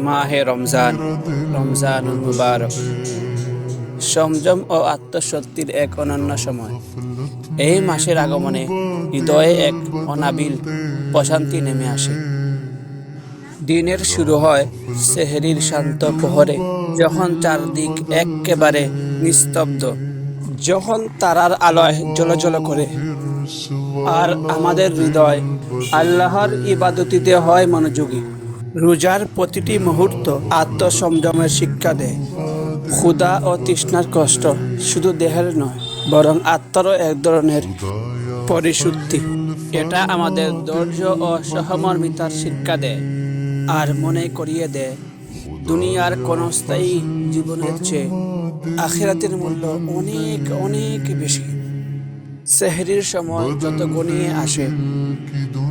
মাহে রমজান, রমজানুল মুবারক, সংযম ও আত্মশক্তির এক অনন্য সময়। এই মাসের আগমনে হৃদয়ে এক অনাবিল প্রশান্তি নেমে আসে। দিনের শুরু হয় সেহরির শান্ত প্রহরে, যখন চারদিক একেবারে নিস্তব্ধ, যখন তারার আলোয় জ্বলজ্বল করে আর আমাদের হৃদয় আল্লাহর ইবাদতিতে হয় মনোযোগী। রোজার প্রতিটি মুহূর্ত আত্মসংযমের শিক্ষা দেয়। ক্ষুধা ও তৃষ্ণার কষ্ট শুধু দেহের নয়, বরং আত্মারও এক ধরনের পরিশুদ্ধি। এটা আমাদের ধৈর্য ও সহমর্মিতার শিক্ষা দেয় আর মনে করিয়ে দেয় দুনিয়ার কোনো স্থায়ী জীবনের চেয়ে আখিরাতের মূল্য অনেক অনেক বেশি। সেহরির সময় যত ঘনিয়ে আসে,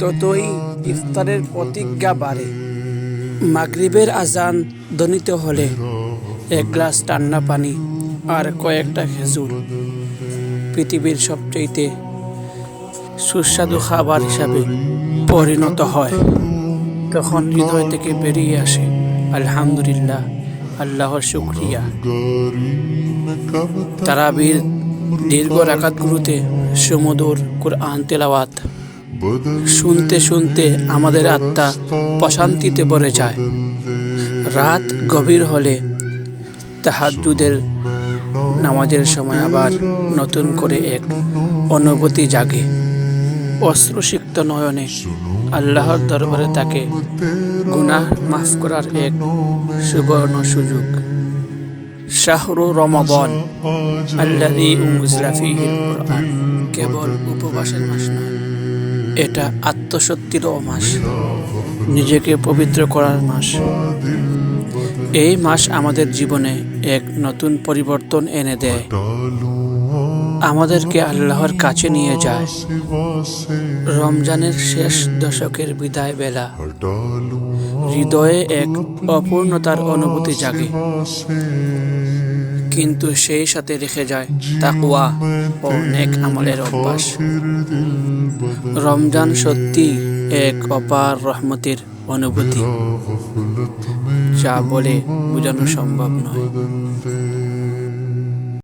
ততই ইফতারের প্রতিজ্ঞা বাড়ে। মাগরিবের আজান ধ্বনিত হলে এক গ্লাস ঠান্ডা পানি আর কয়েকটা খেজুর পৃথিবীর সবচেয়ে সুস্বাদু খাবার হিসাবে পরিণত হয়। তখন হৃদয় থেকে বেরিয়ে আসে আলহামদুলিল্লাহ, আল্লাহর শুকরিয়া। তারাবির দীর্ঘ রাকাতগুলোতে সুমধুর কুরআন তেলাওয়াত শুনতে শুনতে আমাদের আত্মা প্রশান্তিতে ভরে যায়। রাত গভীর হলে তাহাজ্জুদের নামাজের সময় আবার নতুন করে এক অনুভূতি জাগে। অশ্রুসিক্ত নয়নে আল্লাহর দরবারে তাকে গুনাহ মাফ করার এক সুবর্ণ সুযোগ। শাহরু রমাদান আল্লাযী উনজিলা ফীহিল কুরআন কেবল উপবাসের মাস নয়, এটা আত্মসত্যিরও মাস, নিজেকে পবিত্র করার মাস। এই মাস আমাদের জীবনে এক নতুন পরিবর্তন এনে দেয়, আমাদেরকে আল্লাহর কাছে নিয়ে যায়। রমজানের শেষ দশকের বিদায় বেলা হৃদয়ে এক অপূর্ণতার অনুভূতি জাগে, কিন্তু সেই সাথে রেখে যায় তাকওয়া ও নেক আমলের অভ্যাস। রমজান সত্যি এক অপার রহমতের অনুভূতি, যা বলে বোঝানো সম্ভব নয়।